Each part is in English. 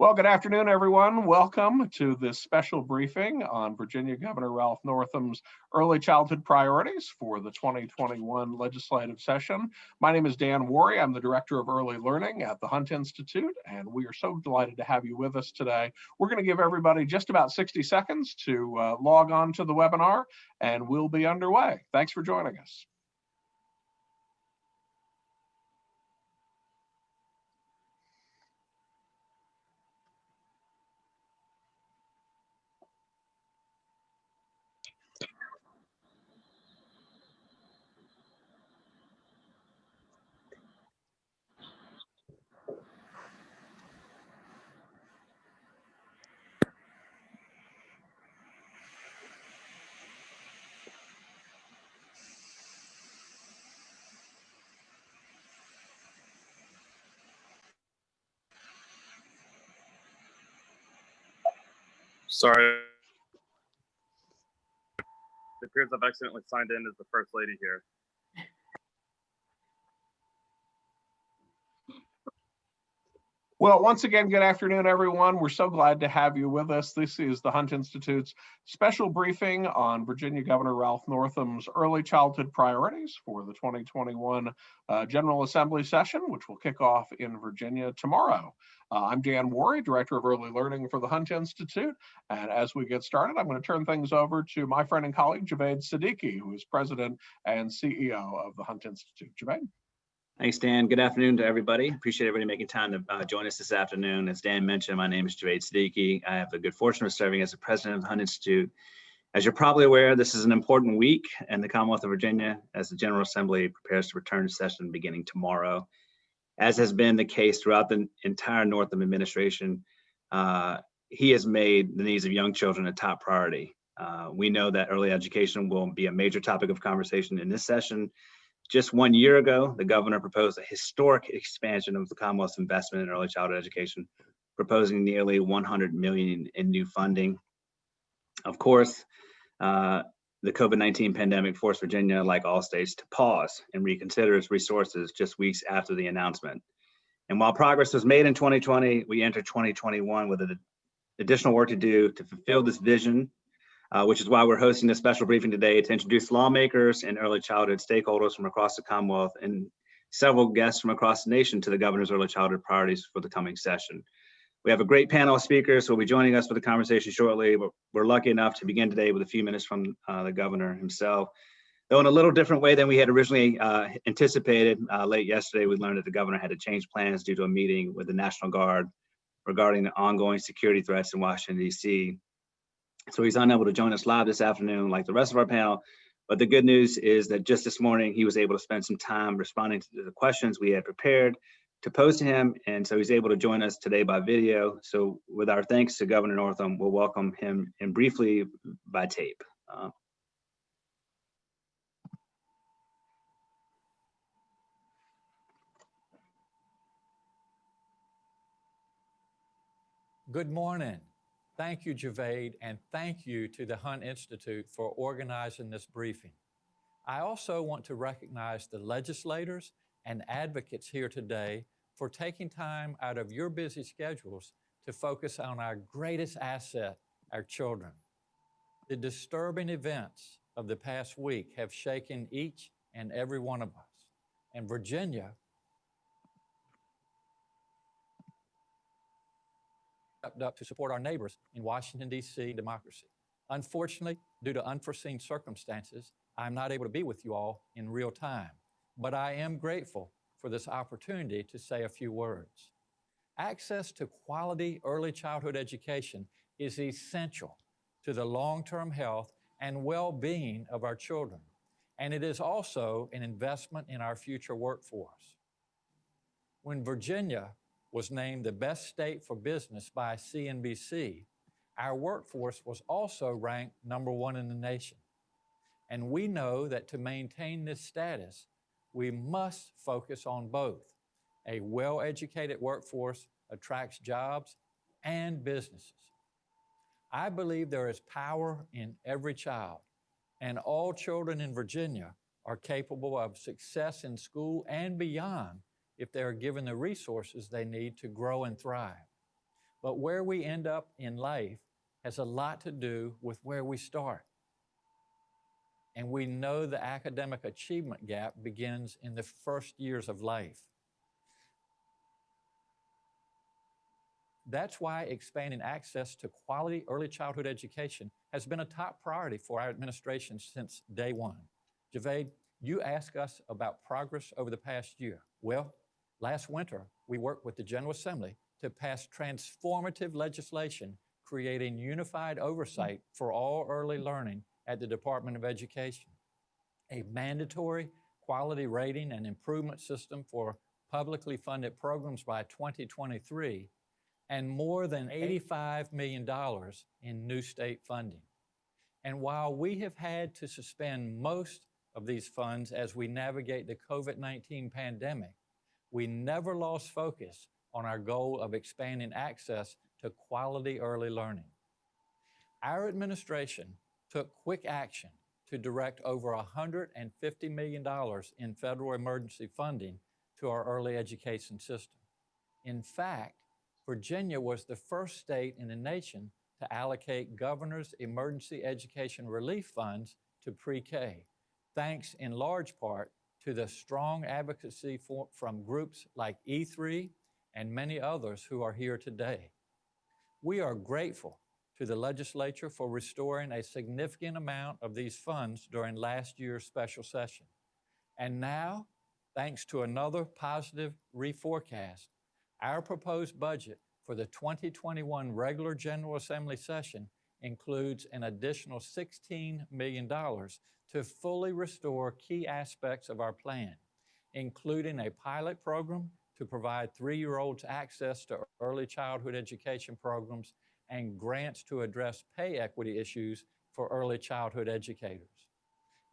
Well, good afternoon, everyone. Welcome to this special briefing on Virginia Governor Ralph Northam's early childhood priorities for the 2021 legislative session. My name is Dan Worry. I'm the Director of Early Learning at the Hunt Institute, and we are so delighted to have you with us today. We're going to give everybody just about 60 seconds to log on to the webinar, and we'll be underway. Thanks for joining us. Sorry. It appears I've accidentally signed in as the First Lady here. Well, once again, good afternoon, everyone. We're so glad to have you with us. This is the Hunt Institute's special briefing on Virginia Governor Ralph Northam's early childhood priorities for the 2021 General Assembly session, which will kick off in Virginia tomorrow. I'm Dan Worry, Director of Early Learning for the Hunt Institute. And as we get started, I'm going to turn things over to my friend and colleague, Javed Siddiqui, who is President and CEO of the Hunt Institute. Javed. Thanks, Dan. Good afternoon to everybody. Appreciate everybody making time to join us this afternoon. As Dan mentioned, my name is Javed Siddiqui. I have the good fortune of serving as the president of the Hunt Institute. As you're probably aware, this is an important week in the Commonwealth of Virginia as the General Assembly prepares to return to session beginning tomorrow. As has been the case throughout the entire Northam administration, he has made the needs of young children a top priority. We know that early education will be a major topic of conversation in this session. Just 1 year ago, the governor proposed a historic expansion of the Commonwealth's investment in early childhood education, proposing nearly $100 million in new funding. Of course, the COVID-19 pandemic forced Virginia, like all states, to pause and reconsider its resources just weeks after the announcement. And while progress was made in 2020, we entered 2021 with additional work to do to fulfill this vision, which is why we're hosting a special briefing today to introduce lawmakers and early childhood stakeholders from across the Commonwealth and several guests from across the nation to the governor's early childhood priorities for the coming session. We have a great panel of speakers who will be joining us for the conversation shortly. We're lucky enough to begin today with a few minutes from the governor himself. Though in a little different way than we had originally anticipated, late yesterday we learned that the governor had to change plans due to a meeting with the National Guard regarding the ongoing security threats in Washington, D.C. So he's unable to join us live this afternoon like the rest of our panel. But the good news is that just this morning, he was able to spend some time responding to the questions we had prepared to pose to him. And so he's able to join us today by video. So with our thanks to Governor Northam, we'll welcome him in briefly by tape. Good morning. Thank you, Javed, and thank you to the Hunt Institute for organizing this briefing. I also want to recognize the legislators and advocates here today for taking time out of your busy schedules to focus on our greatest asset, our children. The disturbing events of the past week have shaken each and every one of us, and Virginia stepped up to support our neighbors in Washington, D.C. democracy. Unfortunately, due to unforeseen circumstances, I'm not able to be with you all in real time, but I am grateful for this opportunity to say a few words. Access to quality early childhood education is essential to the long-term health and well-being of our children, and it is also an investment in our future workforce. When Virginia was named the best state for business by CNBC, our workforce was also ranked #1 in the nation. And we know that to maintain this status, we must focus on both. A well-educated workforce attracts jobs and businesses. I believe there is power in every child, and all children in Virginia are capable of success in school and beyond if they are given the resources they need to grow and thrive. But where we end up in life has a lot to do with where we start. And we know the academic achievement gap begins in the first years of life. That's why expanding access to quality early childhood education has been a top priority for our administration since day one. Javed, you asked us about progress over the past year. Well, last winter, we worked with the General Assembly to pass transformative legislation creating unified oversight for all early learning at the Department of Education, a mandatory quality rating and improvement system for publicly funded programs by 2023, and more than $85 million in new state funding. And while we have had to suspend most of these funds as we navigate the COVID-19 pandemic, we never lost focus on our goal of expanding access to quality early learning. Our administration took quick action to direct over $150 million in federal emergency funding to our early education system. In fact, Virginia was the first state in the nation to allocate governor's emergency education relief funds to pre-K, thanks in large part to the strong advocacy from groups like E3 and many others who are here today. We are grateful to the legislature for restoring a significant amount of these funds during last year's special session. And now, thanks to another positive reforecast, our proposed budget for the 2021 regular General Assembly session includes an additional $16 million to fully restore key aspects of our plan, including a pilot program to provide 3-year-olds access to early childhood education programs and grants to address pay equity issues for early childhood educators.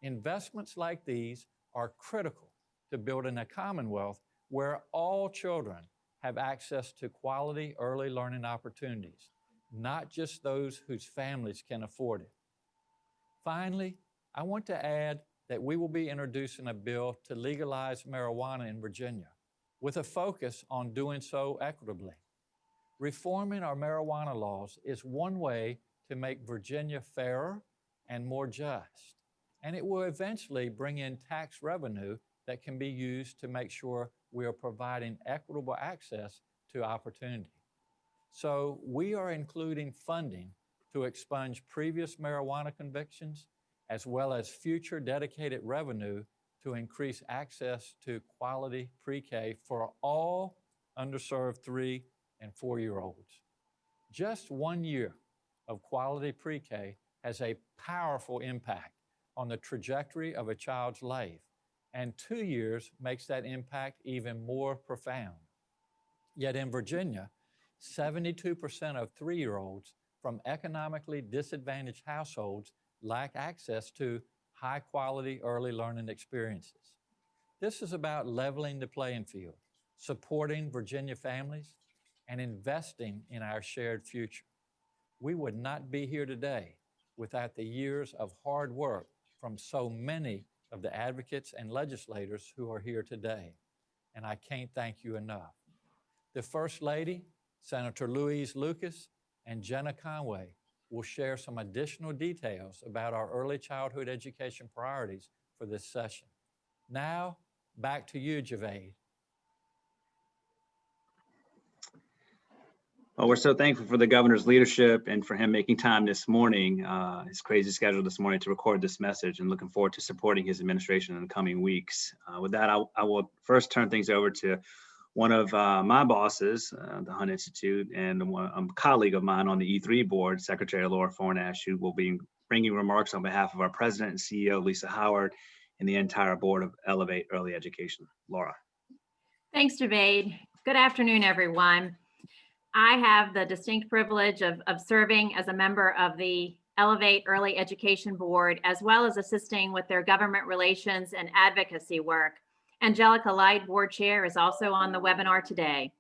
Investments like these are critical to building a Commonwealth where all children have access to quality early learning opportunities, not just those whose families can afford it. Finally, I want to add that we will be introducing a bill to legalize marijuana in Virginia, with a focus on doing so equitably. Reforming our marijuana laws is one way to make Virginia fairer and more just, and it will eventually bring in tax revenue that can be used to make sure we are providing equitable access to opportunity. So we are including funding to expunge previous marijuana convictions, as well as future dedicated revenue to increase access to quality pre-K for all underserved 3- and 4-year-olds. Just 1 year of quality pre-K has a powerful impact on the trajectory of a child's life, and 2 years makes that impact even more profound. Yet in Virginia, 72% of 3-year-olds from economically disadvantaged households lack access to high-quality early learning experiences. This is about leveling the playing field, supporting Virginia families, and investing in our shared future. We would not be here today without the years of hard work from so many of the advocates and legislators who are here today, and I can't thank you enough. The First Lady, Senator Louise Lucas, and Jenna Conway will share some additional details about our early childhood education priorities for this session. Now, back to you, Javed. Well, we're so thankful for the governor's leadership and for him making time this morning, his crazy schedule this morning, to record this message, and looking forward to supporting his administration in the coming weeks. With that, I will first turn things over to one of my bosses, the Hunt Institute, and a colleague of mine on the E3 board, Secretary Laura Fornash, who will be bringing remarks on behalf of our president and CEO, Lisa Howard, and the entire board of Elevate Early Education. Laura. Thanks, Javed. Good afternoon, everyone. I have the distinct privilege of serving as a member of the Elevate Early Education Board, as well as assisting with their government relations and advocacy work. Angelica Light, board chair, is also on the webinar today.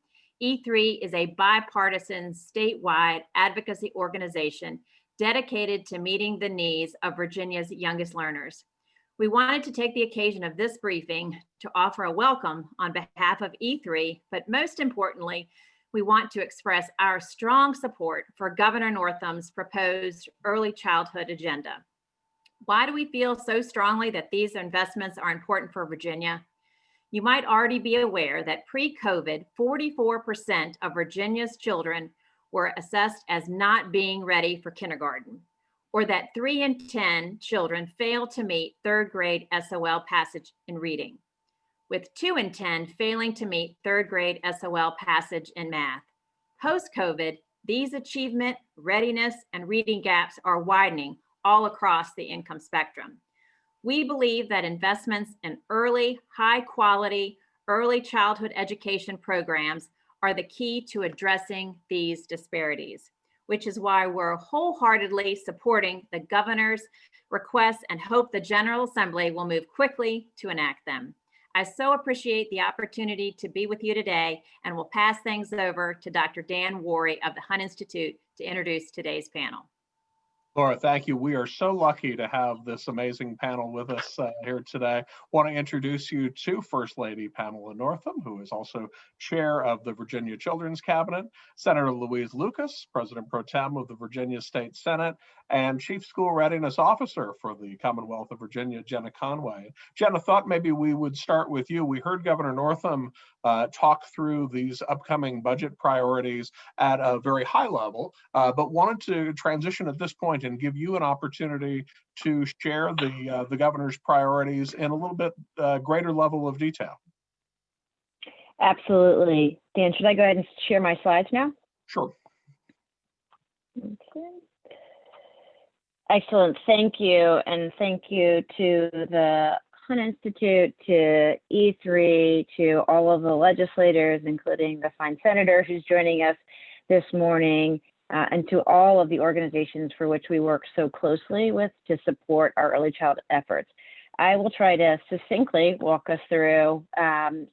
E3 is a bipartisan statewide advocacy organization dedicated to meeting the needs of Virginia's youngest learners. We wanted to take the occasion of this briefing to offer a welcome on behalf of E3, but most importantly, we want to express our strong support for Governor Northam's proposed early childhood agenda. Why do we feel so strongly that these investments are important for Virginia? You might already be aware that pre-COVID, 44% of Virginia's children were assessed as not being ready for kindergarten, or that 3 in 10 children fail to meet 3rd grade SOL passage in reading, with 2 in 10 failing to meet 3rd grade SOL passage in math. Post-COVID, these achievement, readiness, and reading gaps are widening all across the income spectrum. We believe that investments in early, high-quality, early childhood education programs are the key to addressing these disparities, which is why we're wholeheartedly supporting the governor's requests and hope the General Assembly will move quickly to enact them. I so appreciate the opportunity to be with you today, and will pass things over to Dr. Dan Worry of the Hunt Institute to introduce today's panel. Laura, thank you. We are so lucky to have this amazing panel with us here today. Want to introduce you to First Lady Pamela Northam, who is also chair of the Virginia Children's Cabinet, Senator Louise Lucas, President Pro Tem of the Virginia State Senate, and Chief School Readiness Officer for the Commonwealth of Virginia, Jenna Conway. Jenna, thought maybe we would start with you. We heard Governor Northam talk through these upcoming budget priorities at a very high level, but wanted to transition at this point and give you an opportunity to share the governor's priorities in a little bit greater level of detail. Absolutely. Dan, should I go ahead and share my slides now? Sure. Okay. Excellent. Thank you. And thank you to the Hunt Institute, to E3, to all of the legislators, including the fine senator who's joining us this morning, and to all of the organizations for which we work so closely with to support our early child efforts. I will try to succinctly walk us through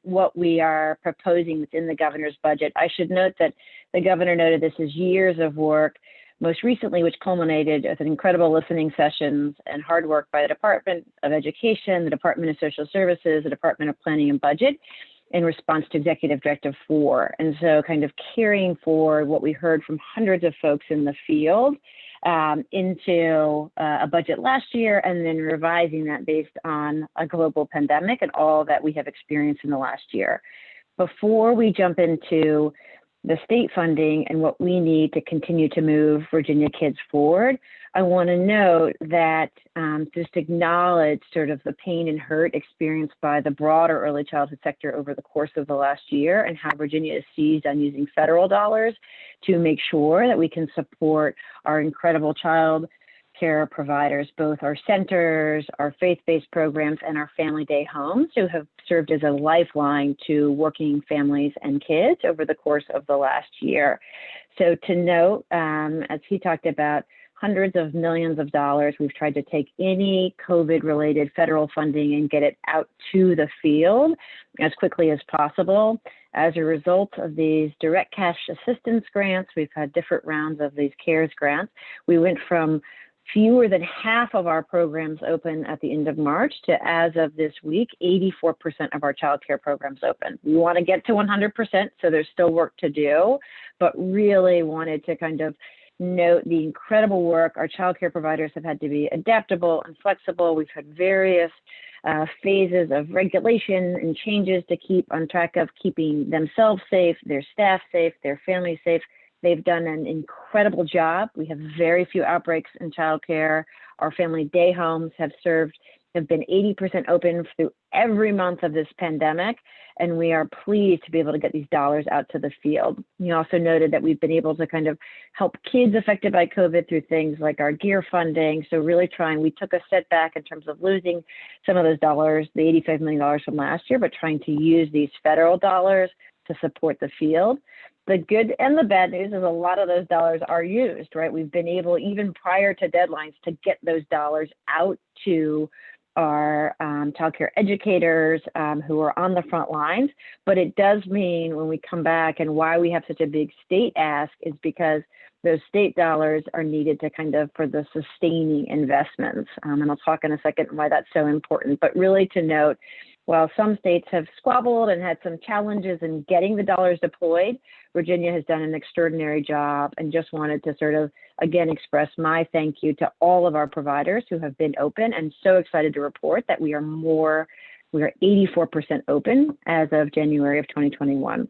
what we are proposing within the governor's budget. I should note that the governor noted this is years of work, most recently, which culminated with an incredible listening sessions and hard work by the Department of Education, the Department of Social Services, the Department of Planning and Budget, in response to Executive Directive 4. And so kind of carrying forward what we heard from hundreds of folks in the field into a budget last year, and then revising that based on a global pandemic and all that we have experienced in the last year. Before we jump into the state funding and what we need to continue to move Virginia kids forward, I want to note that just acknowledge sort of the pain and hurt experienced by the broader early childhood sector over the course of the last year, and how Virginia is seized on using federal dollars to make sure that we can support our incredible child care providers, both our centers, our faith-based programs, and our family day homes, who have served as a lifeline to working families and kids over the course of the last year. So to note, as he talked about, hundreds of millions of dollars, we've tried to take any COVID-related federal funding and get it out to the field as quickly as possible. As a result of these direct cash assistance grants, we've had different rounds of these CARES grants. We went from fewer than half of our programs open at the end of March to, as of this week, 84% of our child care programs open. We want to get to 100%, so there's still work to do, but really wanted to kind of note the incredible work our child care providers have had to be adaptable and flexible. We've had various phases of regulation and changes to keep on track of keeping themselves safe, their staff safe, their families safe. They've done an incredible job. We have very few outbreaks in childcare. Our family day homes have been 80% open through every month of this pandemic, and we are pleased to be able to get these dollars out to the field. We also noted that we've been able to kind of help kids affected by COVID through things like our gear funding. So really we took a setback in terms of losing some of those dollars, the $85 million from last year, but trying to use these federal dollars to support the field. The good and the bad news is a lot of those dollars are used, right? We've been able, even prior to deadlines, to get those dollars out to our childcare educators who are on the front lines. But it does mean when we come back, and why we have such a big state ask is because those state dollars are needed to kind of for the sustaining investments. And I'll talk in a second why that's so important. But really to note, While some states have squabbled and had some challenges in getting the dollars deployed, Virginia has done an extraordinary job, and just wanted to sort of, again, express my thank you to all of our providers who have been open, and so excited to report that we are 84% open as of January of 2021.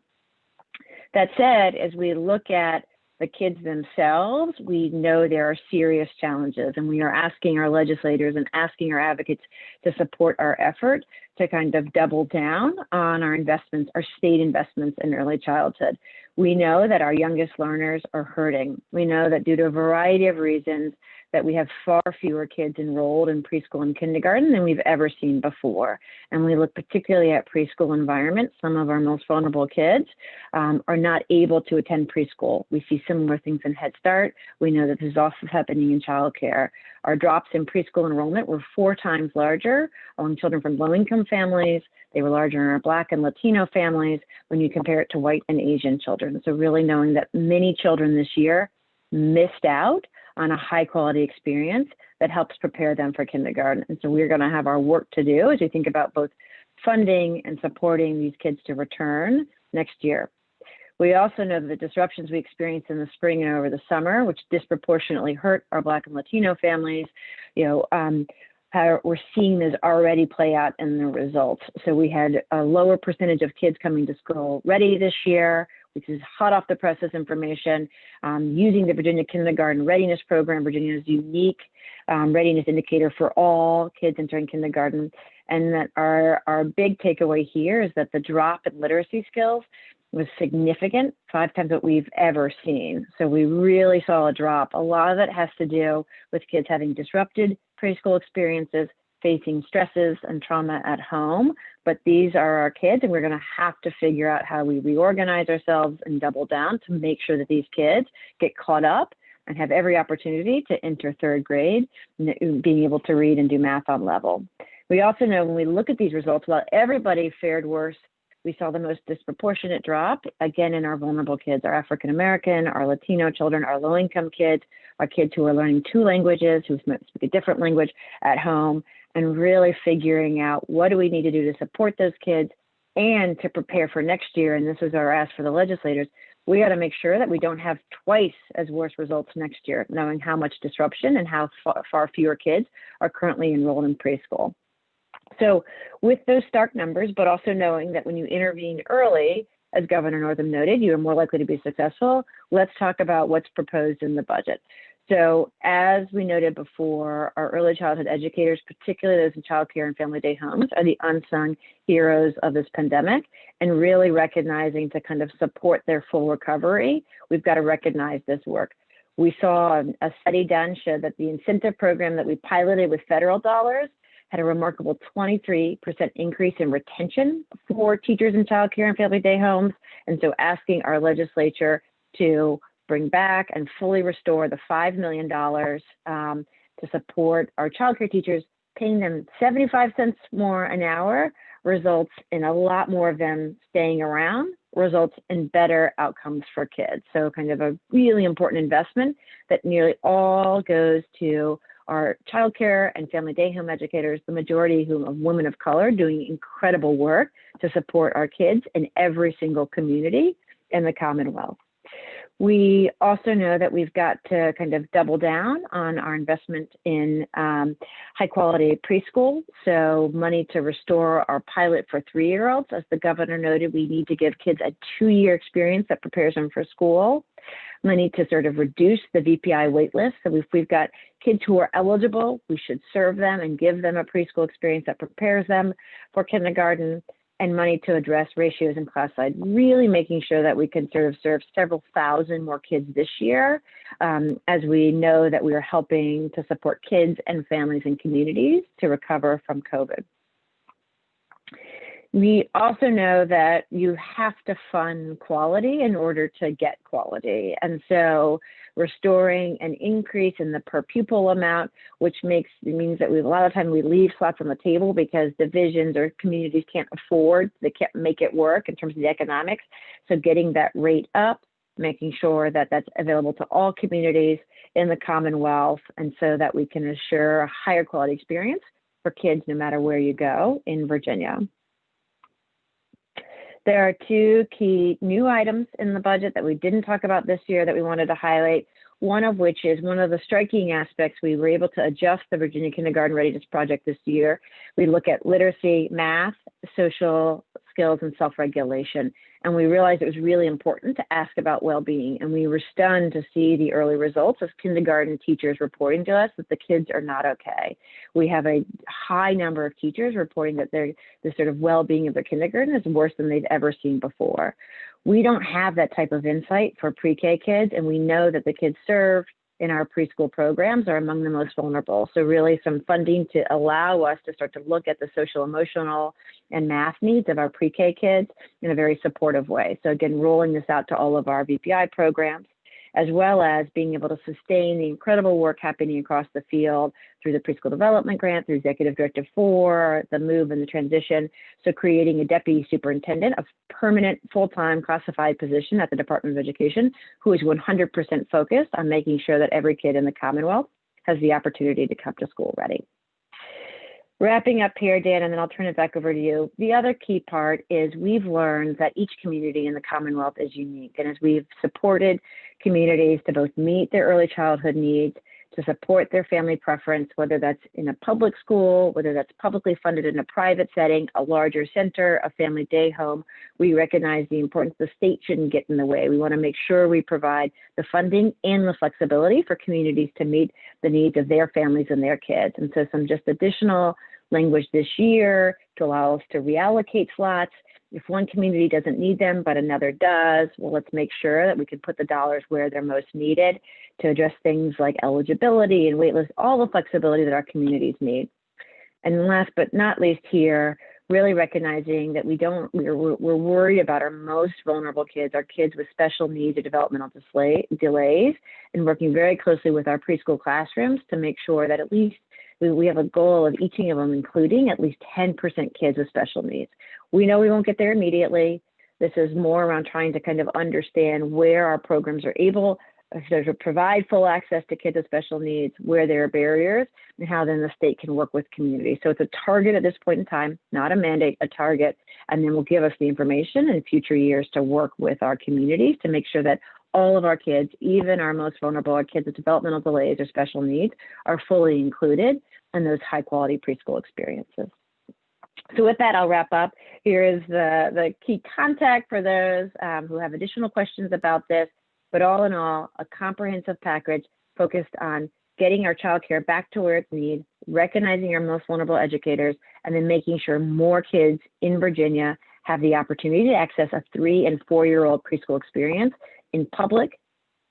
That said, as we look at the kids themselves, we know there are serious challenges, and we are asking our legislators and asking our advocates to support our effort to kind of double down on our investments, our state investments in early childhood. We know that our youngest learners are hurting. We know that due to a variety of reasons, that we have far fewer kids enrolled in preschool and kindergarten than we've ever seen before. And we look particularly at preschool environments. Some of our most vulnerable kids are not able to attend preschool. We see similar things in Head Start. We know that this is also happening in childcare. Our drops in preschool enrollment were 4 times larger among children from low-income families. They were larger in our Black and Latino families when you compare it to white and Asian children. So really knowing that many children this year missed out on a high quality experience that helps prepare them for kindergarten. And so we're going to have our work to do as we think about both funding and supporting these kids to return next year. We also know that the disruptions we experienced in the spring and over the summer, which disproportionately hurt our Black and Latino families, how we're seeing this already play out in the results. So we had a lower percentage of kids coming to school ready this year, which is hot off the presses information, using the Virginia Kindergarten Readiness Program, Virginia's unique readiness indicator for all kids entering kindergarten. And that our big takeaway here is that the drop in literacy skills was significant, 5 times what we've ever seen. So we really saw a drop. A lot of it has to do with kids having disrupted preschool experiences, facing stresses and trauma at home. But these are our kids, and we're going to have to figure out how we reorganize ourselves and double down to make sure that these kids get caught up and have every opportunity to enter 3rd grade, being able to read and do math on level. We also know when we look at these results, while everybody fared worse, we saw the most disproportionate drop, again, in our vulnerable kids, our African American, our Latino children, our low-income kids, our kids who are learning 2 languages, who speak a different language at home, and really figuring out what do we need to do to support those kids and to prepare for next year. And this is our ask for the legislators. We got to make sure that we don't have twice as worse results next year, knowing how much disruption and how far fewer kids are currently enrolled in preschool. So with those stark numbers, but also knowing that when you intervene early, as Governor Northam noted, you are more likely to be successful, let's talk about what's proposed in the budget. So as we noted before, our early childhood educators, particularly those in childcare and family day homes, are the unsung heroes of this pandemic, and really recognizing to kind of support their full recovery, we've got to recognize this work. We saw a study done showed that the incentive program that we piloted with federal dollars had a remarkable 23% increase in retention for teachers in childcare and family day homes. And so asking our legislature to bring back and fully restore the $5 million to support our childcare teachers, paying them 75 cents more an hour results in a lot more of them staying around, results in better outcomes for kids. So kind of a really important investment that nearly all goes to our childcare and family day home educators, the majority of whom are women of color, doing incredible work to support our kids in every single community in the Commonwealth. We also know that we've got to kind of double down on our investment in high quality preschool. So money to restore our pilot for 3-year-olds. As the governor noted, we need to give kids a 2-year experience that prepares them for school. Money to sort of reduce the VPI wait list. So if we've got kids who are eligible, we should serve them and give them a preschool experience that prepares them for kindergarten, and money to address ratios in class size, really making sure that we can sort of serve several thousand more kids this year, as we know that we are helping to support kids and families and communities to recover from COVID. We also know that you have to fund quality in order to get quality. And so restoring an increase in the per pupil amount, which means that a lot of time we leave slots on the table because divisions or communities can't afford, they can't make it work in terms of the economics. So getting that rate up, making sure that that's available to all communities in the Commonwealth, and so that we can assure a higher quality experience for kids no matter where you go in Virginia. There are two key new items in the budget that we didn't talk about this year that we wanted to highlight. One of which is one of the striking aspects. We were able to adjust the Virginia Kindergarten Readiness Project this year. We look at literacy, math, social skills, and self-regulation. And we realized it was really important to ask about well-being. And we were stunned to see the early results of kindergarten teachers reporting to us that the kids are not okay. We have a high number of teachers reporting that the sort of well-being of their kindergarten is worse than they've ever seen before. We don't have that type of insight for pre-K kids, and we know that the kids served in our preschool programs are among the most vulnerable. So really some funding to allow us to start to look at the social, emotional, and math needs of our pre-K kids in a very supportive way. So again, rolling this out to all of our VPI programs, as well as being able to sustain the incredible work happening across the field through the Preschool Development Grant, through Executive Directive 4, the move and the transition. So creating a deputy superintendent, a permanent full-time classified position at the Department of Education, who is 100% focused on making sure that every kid in the Commonwealth has the opportunity to come to school ready. Wrapping up here, Dan, and then I'll turn it back over to you. The other key part is we've learned that each community in the Commonwealth is unique. And as we've supported communities to both meet their early childhood needs, to support their family preference, whether that's in a public school, whether that's publicly funded in a private setting, a larger center, a family day home, we recognize the importance the state shouldn't get in the way. We want to make sure we provide the funding and the flexibility for communities to meet the needs of their families and their kids. And so some just additional language this year to allow us to reallocate slots. If one community doesn't need them, but another does, well, let's make sure that we can put the dollars where they're most needed to address things like eligibility and waitlist, all the flexibility that our communities need. And last but not least here, really recognizing that we're worried about our most vulnerable kids, our kids with special needs or developmental delays, and working very closely with our preschool classrooms to make sure that at least we have a goal of each of them including at least 10% kids with special needs. We know we won't get there immediately. This is more around trying to kind of understand where our programs are able to provide full access to kids with special needs, where there are barriers, and how then the state can work with communities. So it's a target at this point in time, not a mandate, a target, and then will give us the information in future years to work with our communities to make sure that all of our kids, even our most vulnerable, our kids with developmental delays or special needs, are fully included in those high quality preschool experiences. So with that, I'll wrap up. Here is the key contact for those who have additional questions about this, but all in all, a comprehensive package focused on getting our childcare back to where it's needed, recognizing our most vulnerable educators, and then making sure more kids in Virginia have the opportunity to access a 3- and 4-year-old preschool experience in public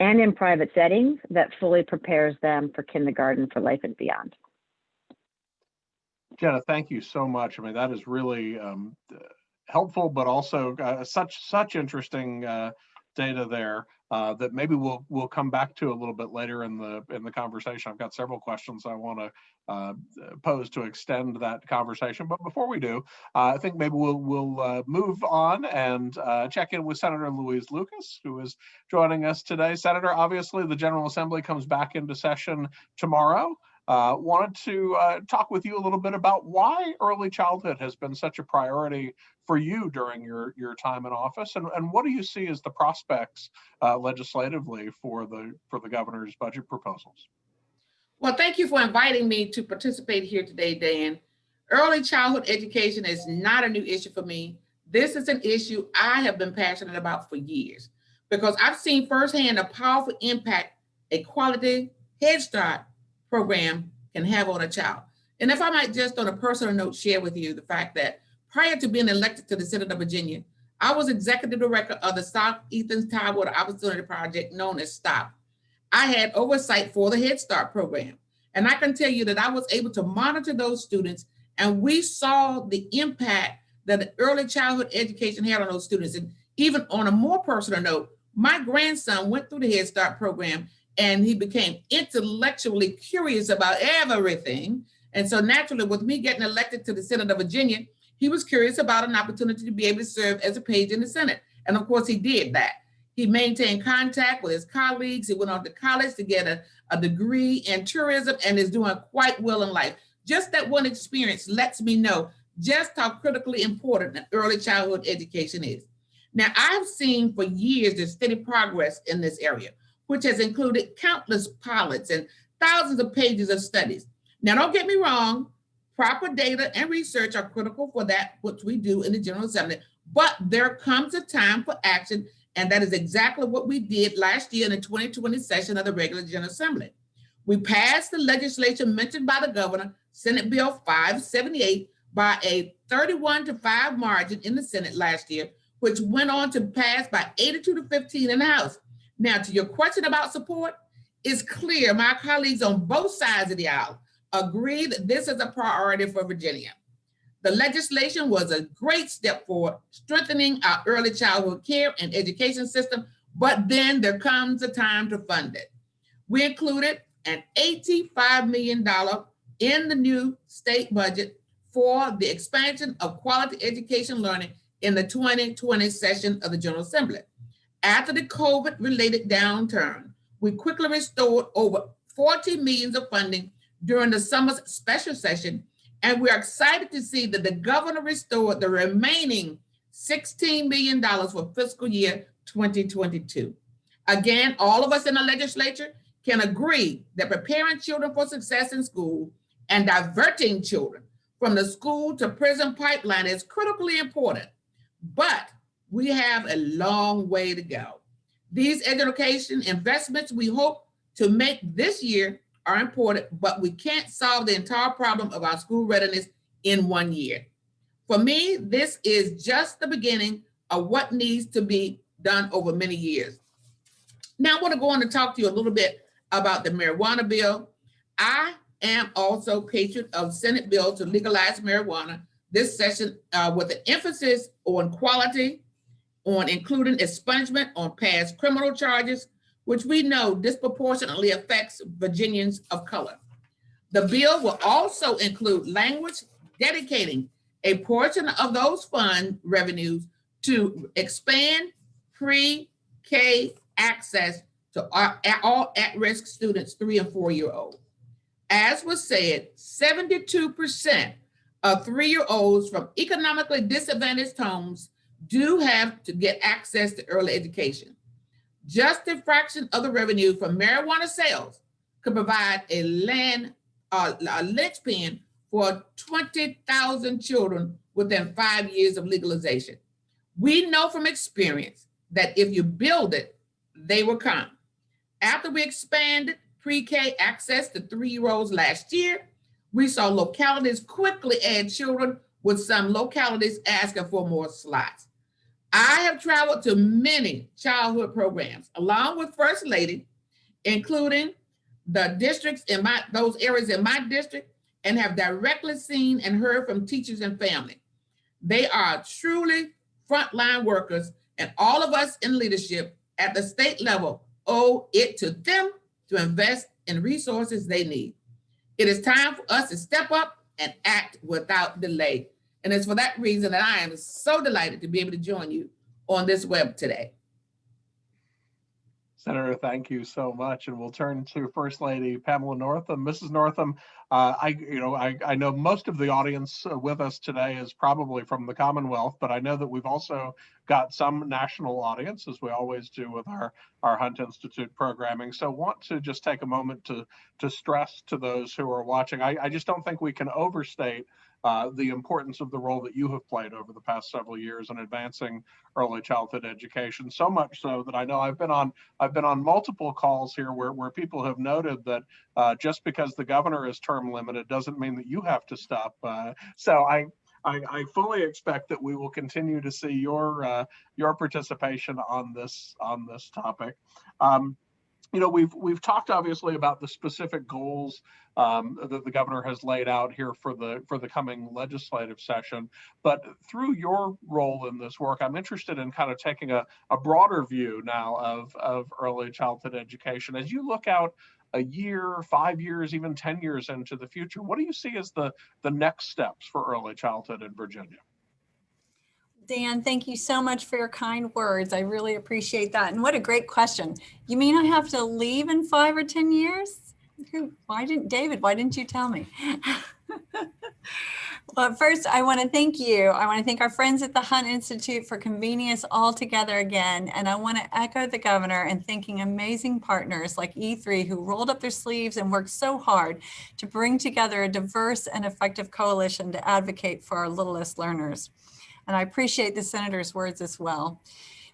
and in private settings that fully prepares them for kindergarten, for life and beyond. Jenna, thank you so much. I mean, that is really helpful, but also such interesting data there that maybe we'll come back to a little bit later in the conversation. I've got several questions I want to pose to extend that conversation, but before we do, I think maybe we'll move on and check in with Senator Louise Lucas, who is joining us today. Senator, obviously the General Assembly comes back into session tomorrow. Wanted to talk with you a little bit about why early childhood has been such a priority for you during your time in office, and what do you see as the prospects legislatively for the governor's budget proposals? Well, thank you for inviting me to participate here today, Dan. Early childhood education is not a new issue for me. This is an issue I have been passionate about for years because I've seen firsthand the powerful impact a quality Head Start program can have on a child. And if I might just on a personal note share with you the fact that prior to being elected to the Senate of Virginia, I was executive director of the Southeastern Tidewater Opportunity Project known as STOP. I had oversight for the Head Start program. And I can tell you that I was able to monitor those students, and we saw the impact that early childhood education had on those students. And even on a more personal note, my grandson went through the Head Start program and he became intellectually curious about everything. And so naturally, with me getting elected to the Senate of Virginia, he was curious about an opportunity to be able to serve as a page in the Senate. And of course, he did that. He maintained contact with his colleagues. He went on to college to get a degree in tourism and is doing quite well in life. Just that one experience lets me know just how critically important early childhood education is. Now, I've seen for years the steady progress in this area, which has included countless pilots and thousands of pages of studies. Now, don't get me wrong, proper data and research are critical for that, which we do in the General Assembly, but there comes a time for action, and that is exactly what we did last year in the 2020 session of the regular General Assembly. We passed the legislation mentioned by the governor, Senate Bill 578, by a 31-5 margin in the Senate last year, which went on to pass by 82-15 in the House. Now, to your question about support, it's clear my colleagues on both sides of the aisle agree that this is a priority for Virginia. The legislation was a great step forward, strengthening our early childhood care and education system, but then there comes a time to fund it. We included an $85 million in the new state budget for the expansion of quality education learning in the 2020 session of the General Assembly. After the COVID-related downturn, we quickly restored over $40 million of funding during the summer's special session, and we're excited to see that the governor restored the remaining $16 million for fiscal year 2022. Again, all of us in the legislature can agree that preparing children for success in school and diverting children from the school to prison pipeline is critically important, but we have a long way to go. These education investments we hope to make this year are important, but we can't solve the entire problem of our school readiness in 1 year. For me, this is just the beginning of what needs to be done over many years. Now I want to go on to talk to you a little bit about the marijuana bill. I am also patron of Senate bill to legalize marijuana this session with an emphasis on quality, on including expungement on past criminal charges, which we know disproportionately affects Virginians of color. The bill will also include language dedicating a portion of those fund revenues to expand pre-K access to all at-risk students 3 and 4 year old. As was said, 72% of 3-year-olds from economically disadvantaged homes do have to get access to early education. Just a fraction of the revenue from marijuana sales could provide a linchpin for 20,000 children within 5 years of legalization. We know from experience that if you build it, they will come. After we expanded pre-K access to 3-year-olds last year, we saw localities quickly add children, with some localities asking for more slots. I have traveled to many childhood programs, along with First Lady, including the districts in those areas in my district, and have directly seen and heard from teachers and family. They are truly frontline workers, and all of us in leadership at the state level owe it to them to invest in resources they need. It is time for us to step up and act without delay. And it's for that reason that I am so delighted to be able to join you on this web today. Senator, thank you so much. And we'll turn to First Lady Pamela Northam. Mrs. Northam, I know most of the audience with us today is probably from the Commonwealth, but I know that we've also got some national audience, as we always do with our Hunt Institute programming. So want to just take a moment to stress to those who are watching, I just don't think we can overstate the importance of the role that you have played over the past several years in advancing early childhood education. So much so that I know I've been on multiple calls here where people have noted that just because the governor is term limited doesn't mean that you have to stop. So I fully expect that we will continue to see your participation on this topic. We've talked obviously about the specific goals that the governor has laid out here for the coming legislative session, but through your role in this work, I'm interested in kind of taking a broader view now of early childhood education. As you look out a year, 5 years, even 10 years into the future, what do you see as the next steps for early childhood in Virginia? Dan, thank you so much for your kind words. I really appreciate that. And what a great question. You mean I have to leave in 5 or 10 years? David, why didn't you tell me? Well, first, I want to thank you. I want to thank our friends at the Hunt Institute for convening us all together again. And I want to echo the governor in thanking amazing partners like E3 who rolled up their sleeves and worked so hard to bring together a diverse and effective coalition to advocate for our littlest learners. And I appreciate the senator's words as well.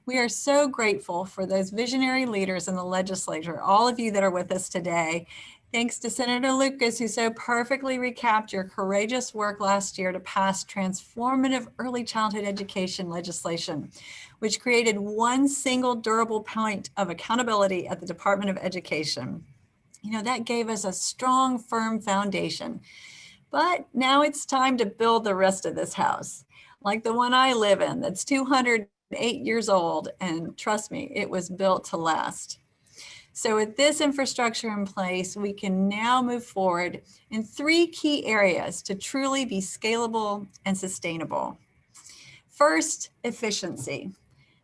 We are so grateful for those visionary leaders in the legislature, all of you that are with us today. Thanks to Senator Lucas, who so perfectly recapped your courageous work last year to pass transformative early childhood education legislation, which created one single durable point of accountability at the Department of Education. You know, that gave us a strong, firm foundation. But now it's time to build the rest of this house, like the one I live in that's 208 years old. And trust me, it was built to last. So with this infrastructure in place, we can now move forward in 3 key areas to truly be scalable and sustainable. First, efficiency.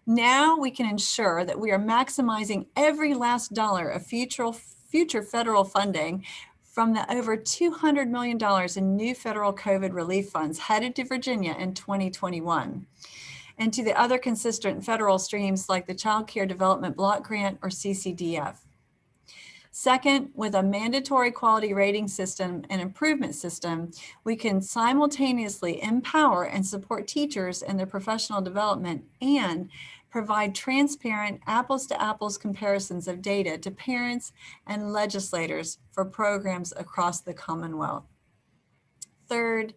Now we can ensure that we are maximizing every last dollar of future federal funding from the over $200 million in new federal COVID relief funds headed to Virginia in 2021, and to the other consistent federal streams like the Child Care Development Block Grant or CCDF. Second, with a mandatory quality rating system and improvement system, we can simultaneously empower and support teachers in their professional development and provide transparent apples-to-apples comparisons of data to parents and legislators for programs across the Commonwealth. Third,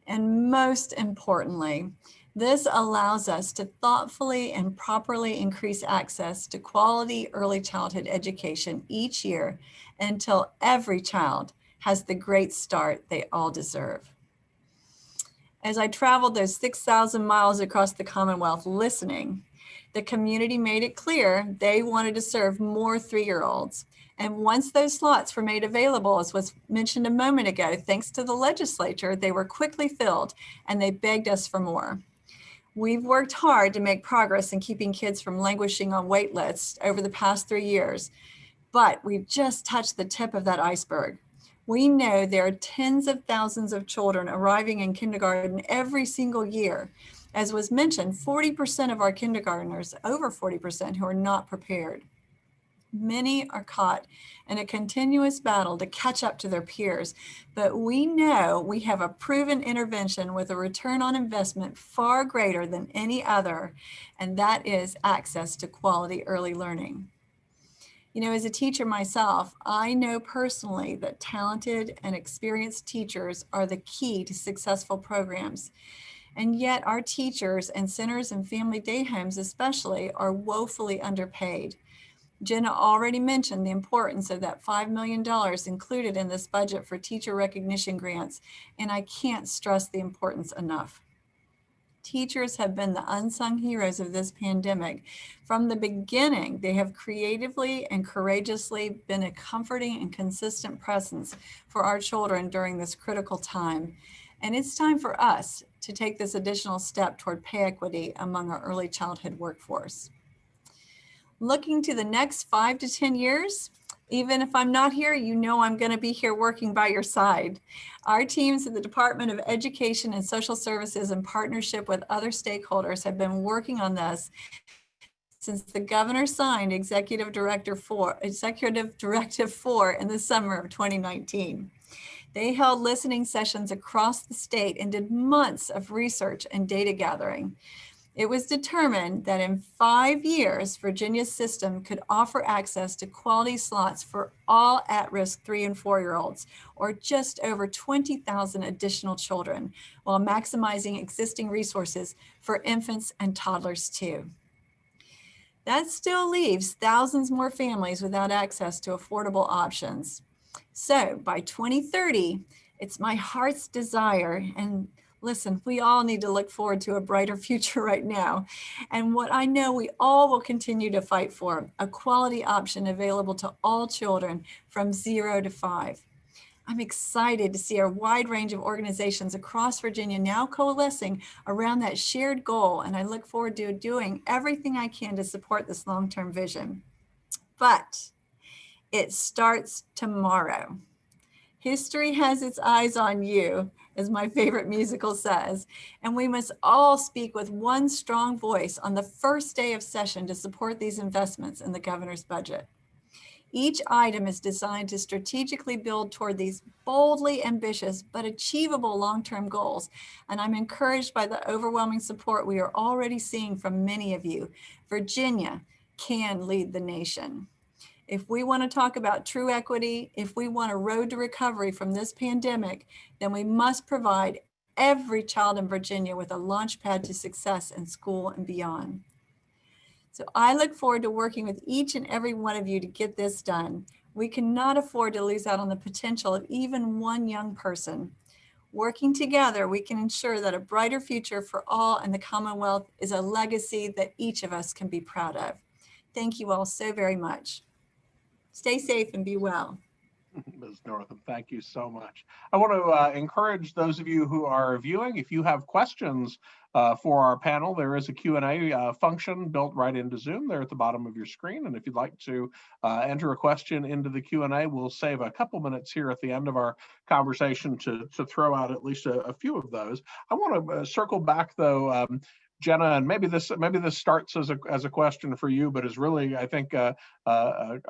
and most importantly, this allows us to thoughtfully and properly increase access to quality early childhood education each year until every child has the great start they all deserve. As I traveled those 6,000 miles across the Commonwealth listening, the community made it clear they wanted to serve more 3-year-olds. And once those slots were made available, as was mentioned a moment ago, thanks to the legislature, they were quickly filled and they begged us for more. We've worked hard to make progress in keeping kids from languishing on wait lists over the past 3 years, but we've just touched the tip of that iceberg. We know there are tens of thousands of children arriving in kindergarten every single year. As was mentioned, 40% of our kindergartners, over 40%, who are not prepared. Many are caught in a continuous battle to catch up to their peers, but we know we have a proven intervention with a return on investment far greater than any other, and that is access to quality early learning. You know, as a teacher myself, I know personally that talented and experienced teachers are the key to successful programs. And yet our teachers and centers and family day homes especially are woefully underpaid. Jenna already mentioned the importance of that $5 million included in this budget for teacher recognition grants, and I can't stress the importance enough. Teachers have been the unsung heroes of this pandemic. From the beginning, they have creatively and courageously been a comforting and consistent presence for our children during this critical time. And it's time for us to take this additional step toward pay equity among our early childhood workforce. Looking to the next 5 to 10 years, even if I'm not here, you know I'm going to be here working by your side. Our teams at the Department of Education and Social Services, in partnership with other stakeholders, have been working on this since the governor signed Executive Directive 4 in the summer of 2019. They held listening sessions across the state and did months of research and data gathering. It was determined that in 5 years, Virginia's system could offer access to quality slots for all at-risk 3 and 4-year-olds, or just over 20,000 additional children, while maximizing existing resources for infants and toddlers too. That still leaves thousands more families without access to affordable options. So by 2030, it's my heart's desire, and listen, we all need to look forward to a brighter future right now. And what I know we all will continue to fight for, a quality option available to all children from 0 to 5. I'm excited to see a wide range of organizations across Virginia now coalescing around that shared goal, and I look forward to doing everything I can to support this long-term vision. But it starts tomorrow. History has its eyes on you. as my favorite musical says. And we must all speak with one strong voice on the first day of session to support these investments in the governor's budget. Each item is designed to strategically build toward these boldly ambitious but achievable long-term goals. And I'm encouraged by the overwhelming support we are already seeing from many of you. Virginia can lead the nation. If we want to talk about true equity, if we want a road to recovery from this pandemic, then we must provide every child in Virginia with a launch pad to success in school and beyond. So I look forward to working with each and every one of you to get this done. We cannot afford to lose out on the potential of even one young person. Working together, we can ensure that a brighter future for all in the Commonwealth is a legacy that each of us can be proud of. Thank you all so very much. Stay safe and be well. Ms. Northam, thank you so much. I want to encourage those of you who are viewing, if you have questions for our panel, there is a Q&A function built right into Zoom there at the bottom of your screen. And if you'd like to enter a question into the Q&A, we'll save a couple minutes here at the end of our conversation to throw out at least a few of those. I want to circle back though, Jenna, and maybe this starts as a question for you, but is really, I think, a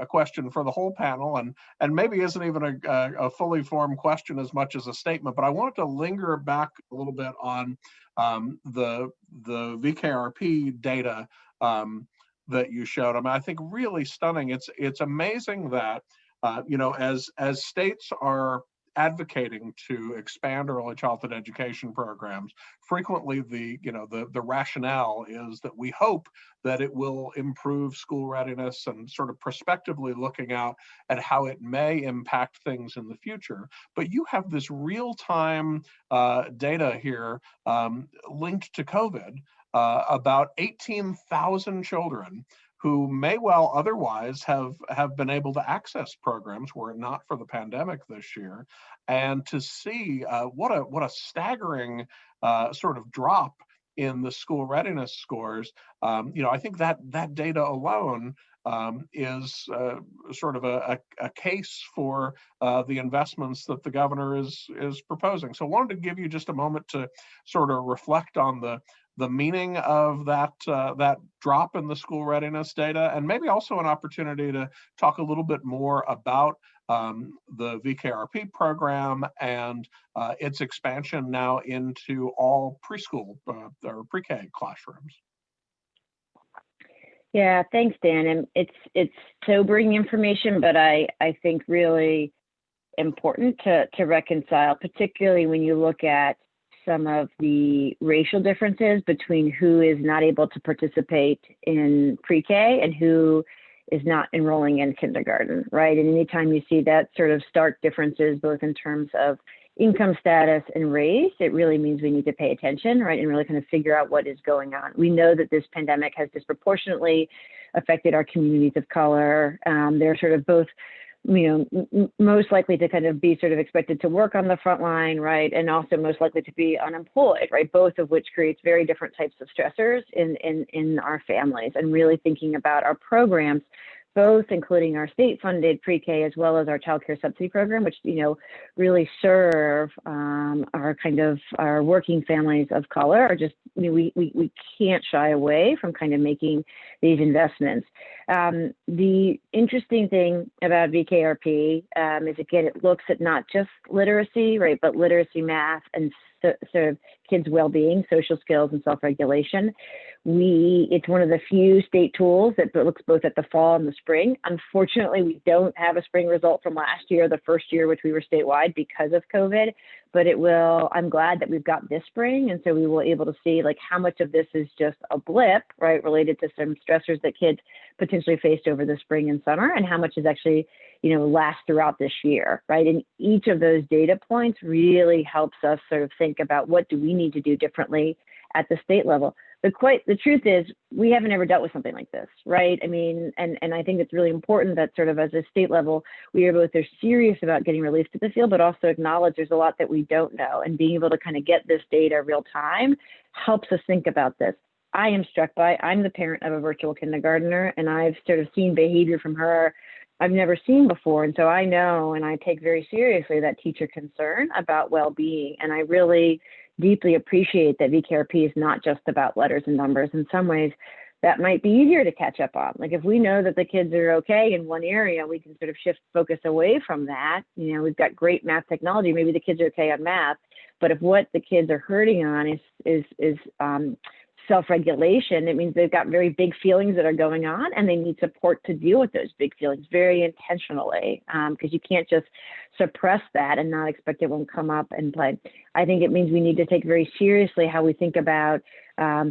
question for the whole panel, and maybe isn't even a fully formed question as much as a statement. But I wanted to linger back a little bit on the VKRP data that you showed. I mean, I think really stunning. It's amazing that as states are advocating to expand early childhood education programs, frequently the rationale is that we hope that it will improve school readiness and sort of prospectively looking out at how it may impact things in the future. But you have this real-time data here linked to COVID about 18,000 children who may well otherwise have been able to access programs were it not for the pandemic this year, and to see what a staggering sort of drop in the school readiness scores. I think that data alone is sort of a case for the investments that the governor is proposing. So I wanted to give you just a moment to sort of reflect on the meaning of that drop in the school readiness data, and maybe also an opportunity to talk a little bit more about the VKRP program and its expansion now into all preschool or pre-K classrooms. Yeah, thanks, Dan. And it's sobering information, but I think really important to reconcile, particularly when you look at some of the racial differences between who is not able to participate in pre-K and who is not enrolling in kindergarten, right? And anytime you see that sort of stark differences, both in terms of income status and race, it really means we need to pay attention, right? And really kind of figure out what is going on. We know that this pandemic has disproportionately affected our communities of color. They're sort of both most likely to kind of be sort of expected to work on the front line, right? And also most likely to be unemployed, right? Both of which creates very different types of stressors in our families, and really thinking about our programs, both including our state-funded pre-K as well as our child care subsidy program, which, really serve our working families of color, are just, we can't shy away from kind of making these investments. The interesting thing about VKRP is, again, it looks at not just literacy, right, but literacy, math, and sort of kids' well-being, social skills, and self-regulation. It's one of the few state tools that looks both at the fall and the spring. Unfortunately, we don't have a spring result from last year, the first year which we were statewide because of COVID, but I'm glad that we've got this spring. And so we will be able to see like how much of this is just a blip, right, related to some stressors that kids potentially faced over the spring and summer, and how much is actually, last throughout this year, right? And each of those data points really helps us sort of think about what do we need to do differently at the state level. The truth is, we haven't ever dealt with something like this, right? I mean, and I think it's really important that sort of as a state level, we are both serious about getting relief to the field, but also acknowledge there's a lot that we don't know. And being able to kind of get this data real time helps us think about this. I'm the parent of a virtual kindergartner, and I've sort of seen behavior from her I've never seen before. And so I know, and I take very seriously that teacher concern about well-being. And I really deeply appreciate that VKRP is not just about letters and numbers. In some ways, that might be easier to catch up on. Like if we know that the kids are okay in one area, we can sort of shift focus away from that. You know, we've got great math technology. Maybe the kids are okay on math, but if what the kids are hurting on is self-regulation, it means they've got very big feelings that are going on and they need support to deal with those big feelings very intentionally, because you can't just suppress that and not expect it won't come up and play. I think it means we need to take very seriously how we think about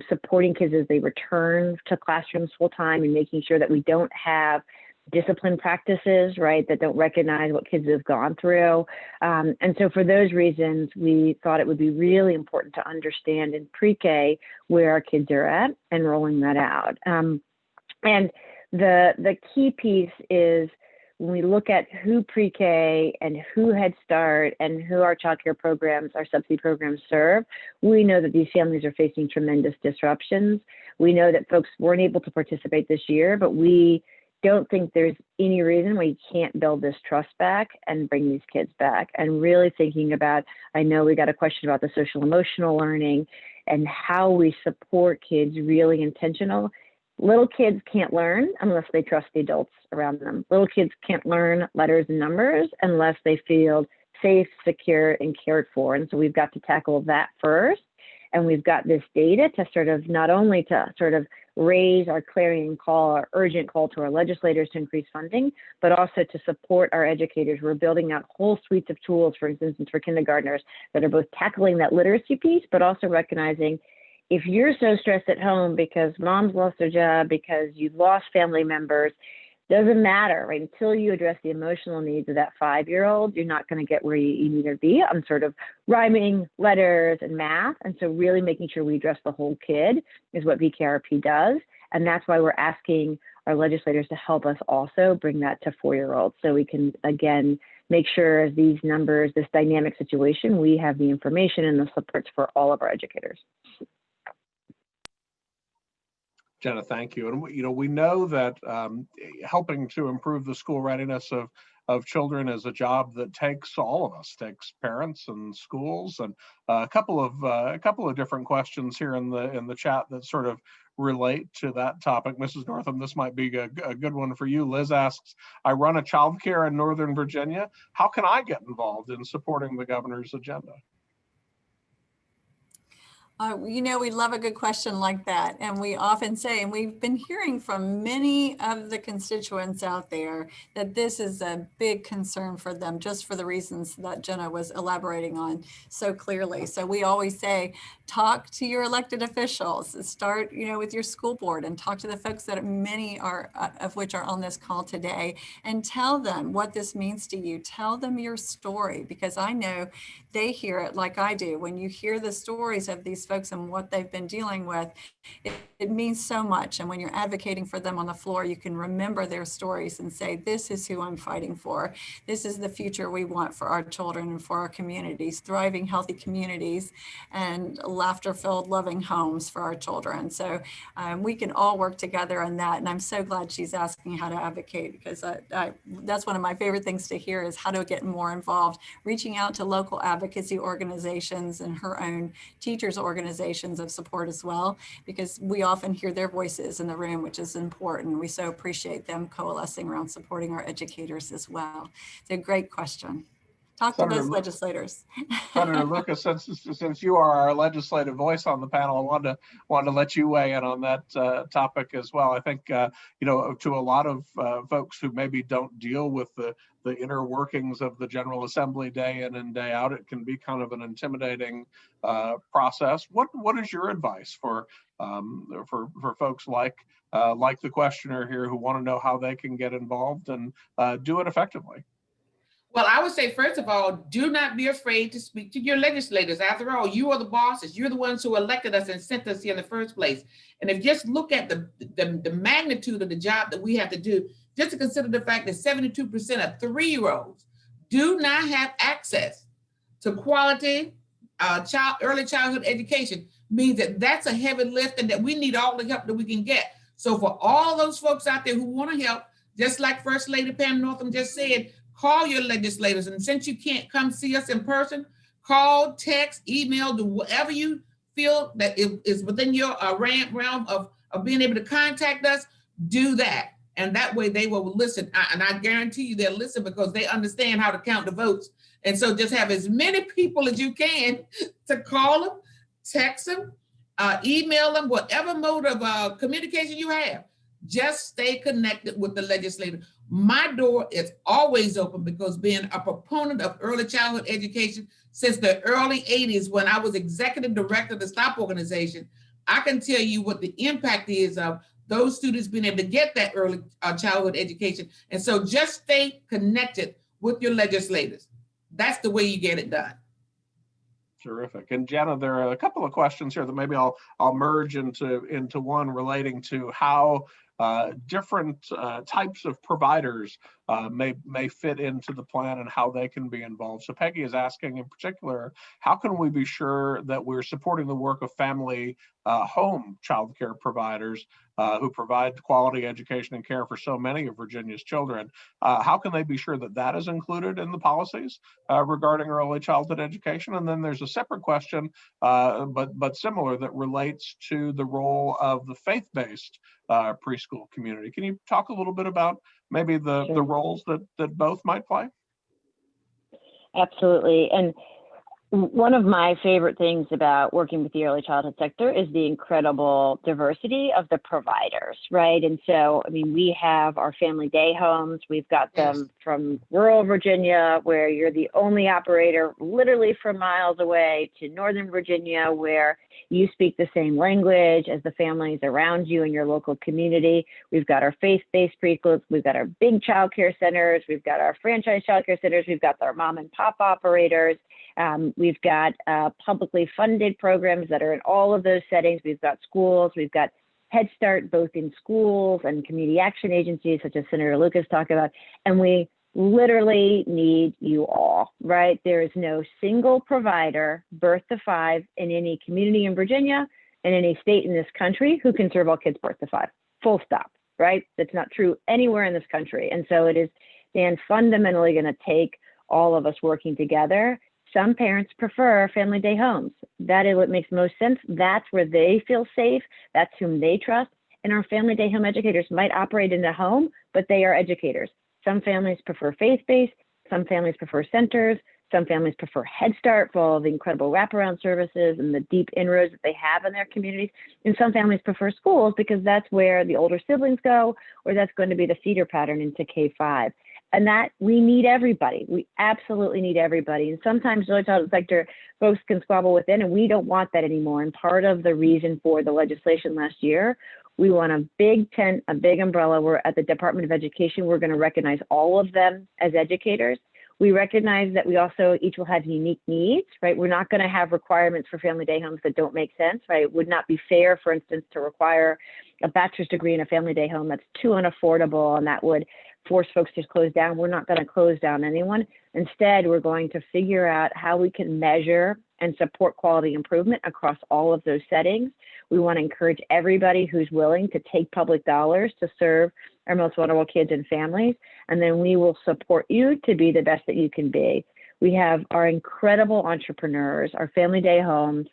supporting kids as they return to classrooms full time and making sure that we don't have discipline practices, right, that don't recognize what kids have gone through. And so for those reasons, we thought it would be really important to understand in pre-K where our kids are at and rolling that out. And the key piece is when we look at who pre-K and who Head Start and who our child care programs, our subsidy programs serve, we know that these families are facing tremendous disruptions. We know that folks weren't able to participate this year, but we don't think there's any reason why you can't build this trust back and bring these kids back. And really thinking about, I know we got a question about the social emotional learning and how we support kids really intentional. Little kids can't learn unless they trust the adults around them. Little kids can't learn letters and numbers unless they feel safe, secure, and cared for. And so we've got to tackle that first. And we've got this data to sort of not only to sort of raise our clarion call, our urgent call to our legislators to increase funding, but also to support our educators. We're building out whole suites of tools, for instance, for kindergartners that are both tackling that literacy piece, but also recognizing if you're so stressed at home because mom's lost their job, because you lost family members, doesn't matter, right? Until you address the emotional needs of that 5-year-old, you're not going to get where you need to be on sort of rhyming, letters, and math. And so really making sure we address the whole kid is what VKRP does. And that's why we're asking our legislators to help us also bring that to 4-year-olds so we can, again, make sure as these numbers, this dynamic situation, we have the information and the supports for all of our educators. Jenna, thank you. And we know that helping to improve the school readiness of children is a job that takes all of us, takes parents and schools. And a couple of different questions here in the chat that sort of relate to that topic. Mrs. Northam, this might be a good one for you. Liz asks, I run a child care in Northern Virginia. How can I get involved in supporting the governor's agenda? We love a good question like that. And we often say, and we've been hearing from many of the constituents out there that this is a big concern for them, just for the reasons that Jenna was elaborating on so clearly. So we always say, talk to your elected officials, start, with your school board and talk to the folks that many are, of which are on this call today, and tell them what this means to you. Tell them your story, because I know they hear it like I do. When you hear the stories of these folks and what they've been dealing with, it means so much. And when you're advocating for them on the floor, you can remember their stories and say, this is who I'm fighting for. This is the future we want for our children and for our communities, thriving, healthy communities and laughter-filled, loving homes for our children. So we can all work together on that. And I'm so glad she's asking how to advocate, because that's one of my favorite things to hear is how to get more involved, reaching out to local advocacy organizations and her own teachers organizations of support as well, because we often hear their voices in the room, which is important. We so appreciate them coalescing around supporting our educators as well. It's a great question. Talk to those legislators. Senator Lucas, since you are our legislative voice on the panel, I wanted to let you weigh in on that topic as well. I think to a lot of folks who maybe don't deal with the inner workings of the General Assembly day in and day out, it can be kind of an intimidating process. What is your advice for folks like the questioner here who want to know how they can get involved and do it effectively? Well, I would say, first of all, do not be afraid to speak to your legislators. After all, you are the bosses. You're the ones who elected us and sent us here in the first place. And if you just look at the magnitude of the job that we have to do, just to consider the fact that 72% of 3-year-olds do not have access to quality early childhood education, means that that's a heavy lift and that we need all the help that we can get. So for all those folks out there who want to help, just like First Lady Pam Northam just said, call your legislators. And since you can't come see us in person, call, text, email, do whatever you feel that is within your realm of being able to contact us, do that. And that way they will listen. And I guarantee you they'll listen because they understand how to count the votes. And so just have as many people as you can to call them, text them, email them, whatever mode of communication you have. Just stay connected with the legislator. My door is always open because being a proponent of early childhood education since the early 80s, when I was executive director of the STOP organization, I can tell you what the impact is of those students being able to get that early childhood education. And so just stay connected with your legislators. That's the way you get it done. Terrific. And Jenna, there are a couple of questions here that maybe I'll merge into one relating to how different types of providers may fit into the plan and how they can be involved. So Peggy is asking in particular, how can we be sure that we're supporting the work of family home child care providers who provide quality education and care for so many of Virginia's children? How can they be sure that that is included in the policies regarding early childhood education? And then there's a separate question, but similar, that relates to the role of the faith-based preschool community. Can you talk a little bit about maybe the roles that both might play? Absolutely. And one of my favorite things about working with the early childhood sector is the incredible diversity of the providers, right? And so, I mean, we have our family day homes. We've got them from rural Virginia, where you're the only operator literally from miles away, to Northern Virginia, where you speak the same language as the families around you in your local community. We've got our faith-based preschools. We've got our big child care centers. We've got our franchise child care centers. We've got our mom and pop operators. We've got publicly funded programs that are in all of those settings. We've got schools. We've got Head Start, both in schools and community action agencies, such as Senator Lucas talked about. And we literally need you all, right? There is no single provider, birth to 5, in any community in Virginia, in any state in this country, who can serve all kids birth to 5, full stop, right? That's not true anywhere in this country. And so it is, Dan, fundamentally going to take all of us working together. Some parents prefer family day homes. That is what makes most sense. That's where they feel safe. That's whom they trust. And our family day home educators might operate in a home, but they are educators. Some families prefer faith-based. Some families prefer centers. Some families prefer Head Start for all the incredible wraparound services and the deep inroads that they have in their communities. And some families prefer schools because that's where the older siblings go, or that's going to be the feeder pattern into K-5. And that we need everybody. We absolutely need everybody. And sometimes the early childhood sector folks can squabble within, and we don't want that anymore. And part of the reason for the legislation last year, we want a big tent, a big umbrella. We're at the Department of Education. We're going to recognize all of them as educators. We recognize that we also each will have unique needs, right? We're not going to have requirements for family day homes that don't make sense, right? It would not be fair, for instance, to require a bachelor's degree in a family day home that's too unaffordable, and that would force folks to close down. We're not going to close down anyone. Instead, we're going to figure out how we can measure and support quality improvement across all of those settings. We want to encourage everybody who's willing to take public dollars to serve our most vulnerable kids and families, and then we will support you to be the best that you can be. We have our incredible entrepreneurs, our family day homes,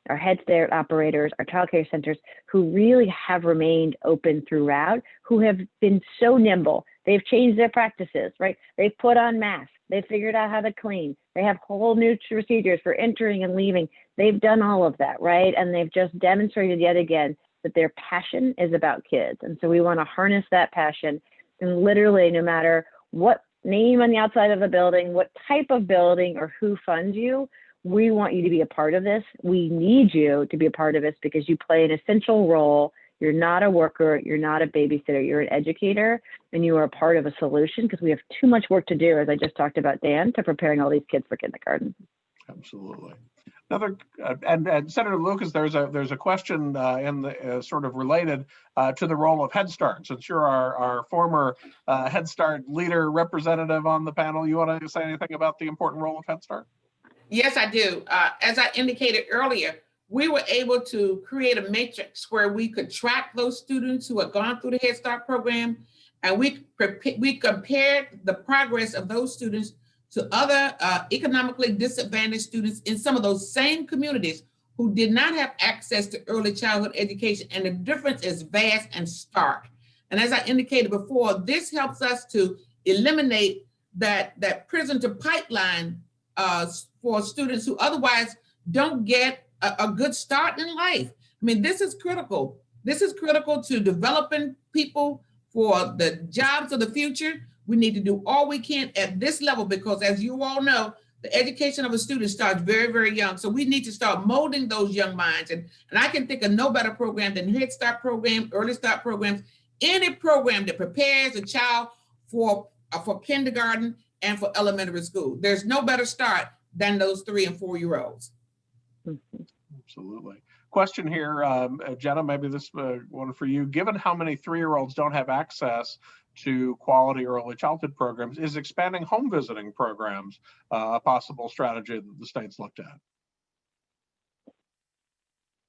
our Head Start operators, our child care centers, who really have remained open throughout, who have been so nimble. They've changed their practices, right? They've put on masks. They've figured out how to clean. They have whole new procedures for entering and leaving. They've done all of that, right? And they've just demonstrated yet again that their passion is about kids. And so we want to harness that passion. And literally, no matter what name on the outside of the building, what type of building, or who funds you, we want you to be a part of this. We need you to be a part of this because you play an essential role. You're not a worker, you're not a babysitter, you're an educator, and you are a part of a solution, because we have too much work to do, as I just talked about, Dan, to preparing all these kids for kindergarten. Absolutely. Another, and Senator Lucas, there's a question in the sort of related to the role of Head Start. Since you're our former Head Start leader representative on the panel, you want to say anything about the important role of Head Start? Yes, I do. As I indicated earlier, we were able to create a matrix where we could track those students who had gone through the Head Start program and we compared the progress of those students to other economically disadvantaged students in some of those same communities who did not have access to early childhood education, and the difference is vast and stark. And as I indicated before, this helps us to eliminate that prison to pipeline for students who otherwise don't get a good start in life. I mean, this is critical. This is critical to developing people for the jobs of the future. We need to do all we can at this level because, as you all know, the education of a student starts very, very young. So we need to start molding those young minds. And I can think of no better program than Head Start program, Early Start programs, any program that prepares a child for kindergarten and for elementary school. There's no better start than those 3 and 4 year olds. Absolutely. Question here, Jenna, maybe this one for you. Given how many 3-year-olds don't have access to quality early childhood programs, is expanding home visiting programs a possible strategy that the state's looked at?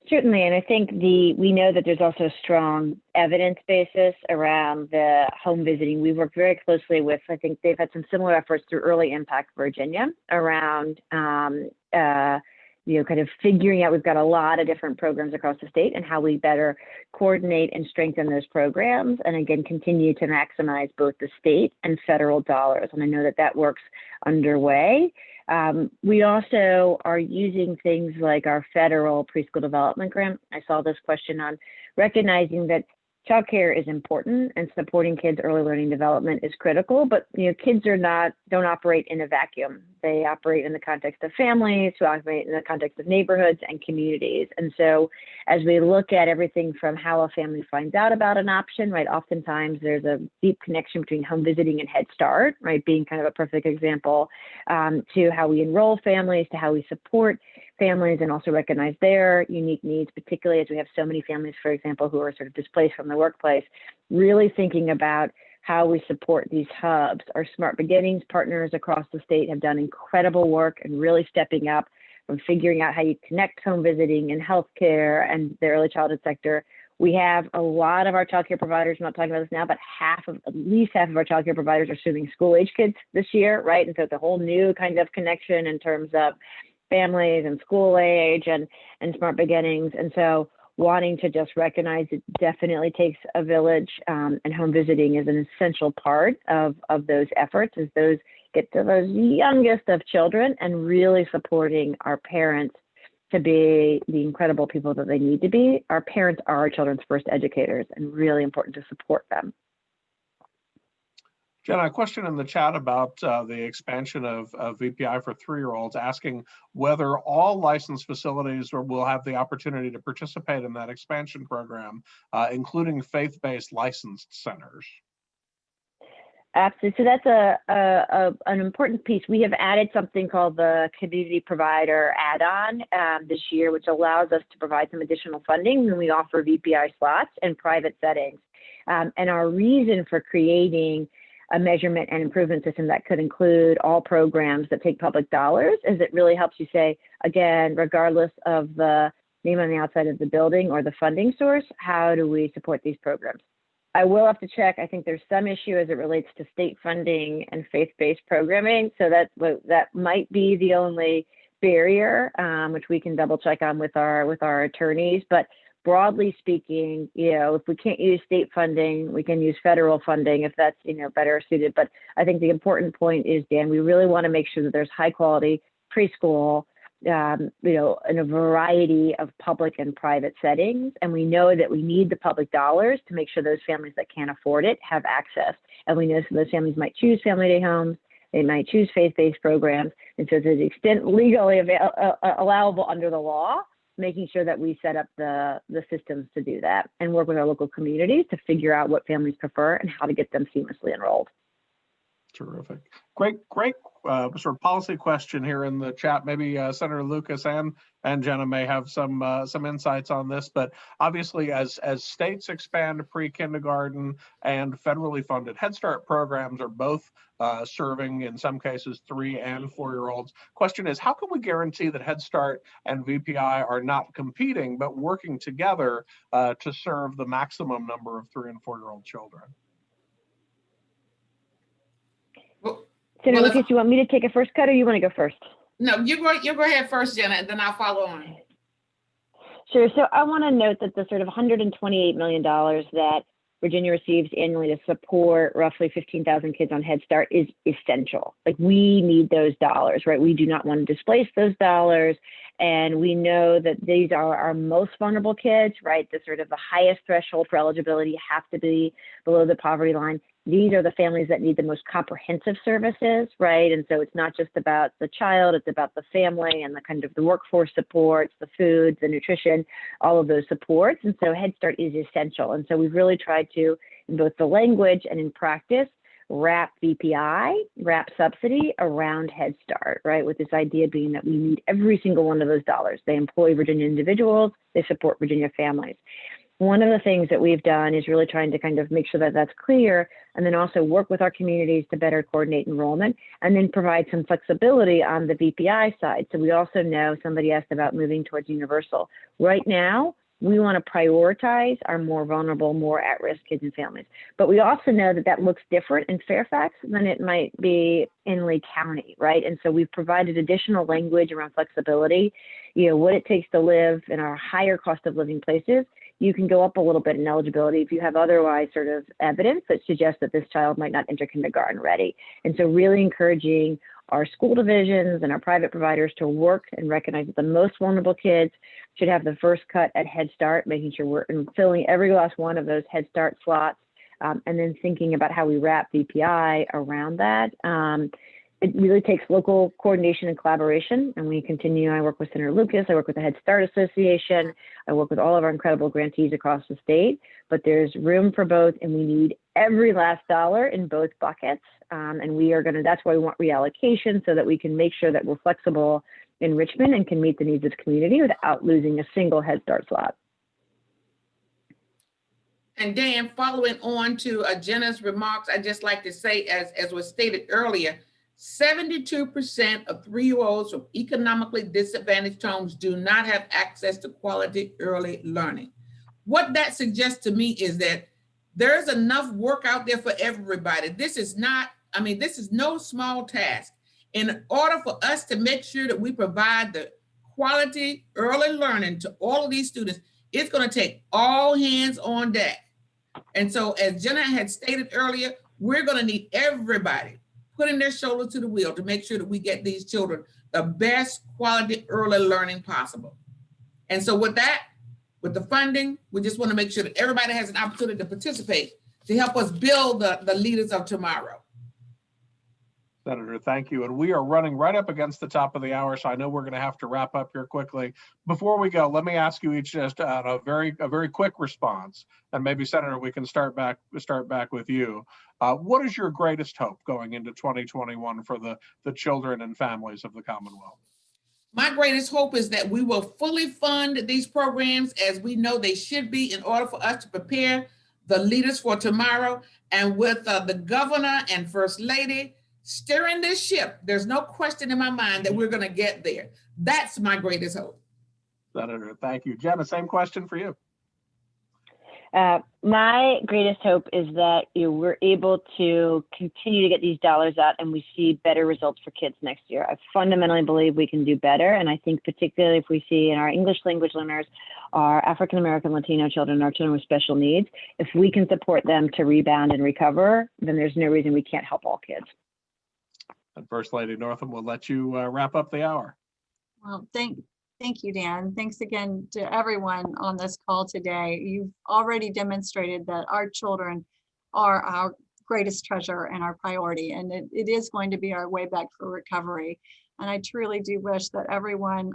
Certainly, and I think we know that there's also a strong evidence basis around the home visiting. We've worked very closely with, I think they've had some similar efforts through Early Impact Virginia around kind of figuring out, we've got a lot of different programs across the state and how we better coordinate and strengthen those programs. And again, continue to maximize both the state and federal dollars. And I know that work's underway. We also are using things like our federal preschool development grant. I saw this question on recognizing that childcare is important and supporting kids' early learning development is critical, but kids don't operate in a vacuum. They operate in the context of families, who operate in the context of neighborhoods and communities. And so as we look at everything from how a family finds out about an option, right, oftentimes there's a deep connection between home visiting and Head Start, right, being kind of a perfect example, to how we enroll families, to how we support families and also recognize their unique needs, particularly as we have so many families, for example, who are sort of displaced from the workplace, really thinking about how we support these hubs. Our Smart Beginnings partners across the state have done incredible work and really stepping up from figuring out how you connect home visiting and healthcare and the early childhood sector. We have a lot of our childcare providers, I'm not talking about this now, but at least half of our childcare providers are serving school-age kids this year, right? And so it's a whole new kind of connection in terms of families and school age and Smart Beginnings. And so wanting to just recognize it definitely takes a village, and home visiting is an essential part of those efforts as those get to those youngest of children, and really supporting our parents to be the incredible people that they need to be. Our parents are our children's first educators, and really important to support them. Jenna, a question in the chat about the expansion of VPI for 3-year-olds, asking whether all licensed facilities will have the opportunity to participate in that expansion program, including faith-based licensed centers. Absolutely. So that's an important piece. We have added something called the community provider add-on this year, which allows us to provide some additional funding when we offer VPI slots in private settings. And our reason for creating a measurement and improvement system that could include all programs that take public dollars is it really helps you say, again, regardless of the name on the outside of the building or the funding source, how do we support these programs? I will have to check. I think there's some issue as it relates to state funding and faith-based programming. So that might be the only barrier, which we can double check on with our attorneys. But broadly speaking, if we can't use state funding, we can use federal funding if that's, better suited. But I think the important point is, Dan, we really want to make sure that there's high quality preschool, in a variety of public and private settings. And we know that we need the public dollars to make sure those families that can't afford it have access. And we know some of those families might choose family day homes, they might choose faith-based programs. And so to the extent legally allowable under the law, making sure that we set up the systems to do that and work with our local communities to figure out what families prefer and how to get them seamlessly enrolled. Terrific. Great sort of policy question here in the chat. Maybe Senator Lucas and Jenna may have some insights on this, but obviously as states expand pre-kindergarten and federally funded Head Start programs are both serving, in some cases, 3 and 4-year-olds. Question is, how can we guarantee that Head Start and VPI are not competing, but working together to serve the maximum number of 3 and 4-year-old children? Senator Well, Lucas, you want me to take a first cut or you want to go first? No, you go ahead first, Jenna, and then I'll follow on. Sure. So I want to note that the sort of $128 million that Virginia receives annually to support roughly 15,000 kids on Head Start is essential. Like, we need those dollars, right? We do not want to displace those dollars. And we know that these are our most vulnerable kids, right? The sort of the highest threshold for eligibility have to be below the poverty line. These are the families that need the most comprehensive services, right? And so it's not just about the child, it's about the family and the kind of the workforce supports, the food, the nutrition, all of those supports. And so Head Start is essential. And so we've really tried to, in both the language and in practice, wrap VPI, wrap subsidy around Head Start, right? With this idea being that we need every single one of those dollars. They employ Virginia individuals, they support Virginia families. One of the things that we've done is really trying to kind of make sure that that's clear, and then also work with our communities to better coordinate enrollment, and then provide some flexibility on the VPI side. So we also know, somebody asked about moving towards universal. Right now, we want to prioritize our more vulnerable, more at-risk kids and families. But we also know that that looks different in Fairfax than it might be in Lee County, right? And so we've provided additional language around flexibility, what it takes to live in our higher cost of living places. You can go up a little bit in eligibility if you have otherwise sort of evidence that suggests that this child might not enter kindergarten ready. And so really encouraging our school divisions and our private providers to work and recognize that the most vulnerable kids should have the first cut at Head Start, making sure we're filling every last one of those Head Start slots, and then thinking about how we wrap VPI around that. It really takes local coordination and collaboration, and we continue. I work with Senator Lucas, I work with the Head Start Association, I work with all of our incredible grantees across the state, but there's room for both, and we need every last dollar in both buckets. And we are gonna, that's why we want reallocation, so that we can make sure that we're flexible in Richmond and can meet the needs of the community without losing a single Head Start slot. And Dan, following on to Jenna's remarks, I'd just like to say, as was stated earlier, 72% of 3-year-olds from economically disadvantaged homes do not have access to quality early learning. What that suggests to me is that there's enough work out there for everybody. This is not, this is no small task. In order for us to make sure that we provide the quality early learning to all of these students, it's going to take all hands on deck. And so, as Jenna had stated earlier, we're going to need everybody putting their shoulder to the wheel to make sure that we get these children the best quality early learning possible. And so with that, with the funding, we just want to make sure that everybody has an opportunity to participate to help us build the leaders of tomorrow. Senator, thank you. And we are running right up against the top of the hour, so I know we're going to have to wrap up here quickly. Before we go, let me ask you each just a very quick response, and maybe Senator, we can start back with you. What is your greatest hope going into 2021 for the children and families of the Commonwealth? My greatest hope is that we will fully fund these programs as we know they should be in order for us to prepare the leaders for tomorrow. And with the governor and first lady steering this ship, there's no question in my mind that we're going to get there. That's my greatest hope. Senator, thank you. Jenna, same question for you. My greatest hope is that we're able to continue to get these dollars out and we see better results for kids next year. I fundamentally believe we can do better. And I think particularly if we see in our English language learners, our African-American Latino children, our children with special needs, if we can support them to rebound and recover, then there's no reason we can't help all kids. And First Lady Northam will let you wrap up the hour. Well, thank you, Dan. Thanks again to everyone on this call today. You've already demonstrated that our children are our greatest treasure and our priority, and it is going to be our way back for recovery. And I truly do wish that everyone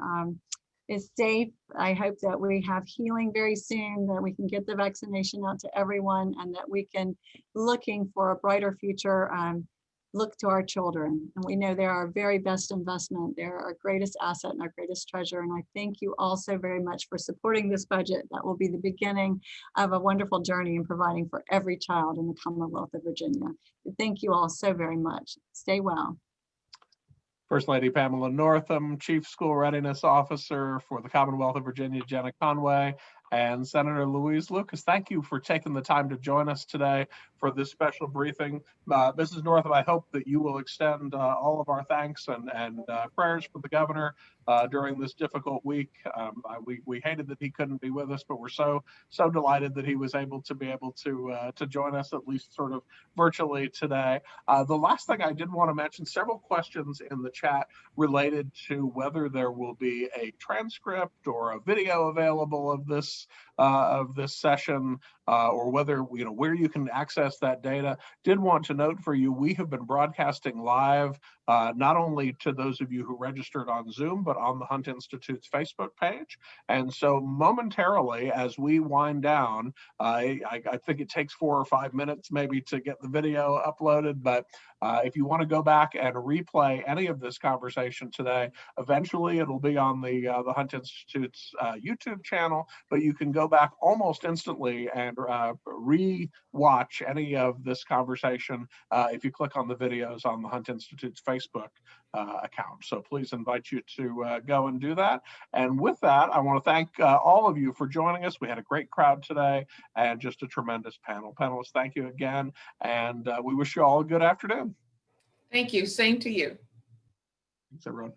is safe. I hope that we have healing very soon, that we can get the vaccination out to everyone, and that we can, looking for a brighter future, look to our children. And we know they're our very best investment. They're our greatest asset and our greatest treasure. And I thank you all so very much for supporting this budget. That will be the beginning of a wonderful journey in providing for every child in the Commonwealth of Virginia. Thank you all so very much. Stay well. First Lady Pamela Northam, Chief School Readiness Officer for the Commonwealth of Virginia, Jenna Conway, and Senator Louise Lucas. Thank you for taking the time to join us today for this special briefing. Mrs. Northam, I hope that you will extend all of our thanks and prayers for the governor during this difficult week. We hated that he couldn't be with us, but we're so delighted that he was able to join us, at least sort of virtually today. The last thing I did want to mention, several questions in the chat related to whether there will be a transcript or a video available of this session, or whether, where you can access that data. Did want to note for you, we have been broadcasting live, not only to those of you who registered on Zoom, but on the Hunt Institute's Facebook page. And so momentarily, as we wind down, I think it takes 4 or 5 minutes maybe to get the video uploaded, but if you want to go back and replay any of this conversation today, eventually it'll be on the Hunt Institute's YouTube channel, but you can go back almost instantly and re-watch any of this conversation if you click on the videos on the Hunt Institute's Facebook account. So please invite you to go and do that. And with that, I want to thank all of you for joining us. We had a great crowd today and just a tremendous panel. Panelists, thank you again. And we wish you all a good afternoon. Thank you. Same to you. Thanks, everyone.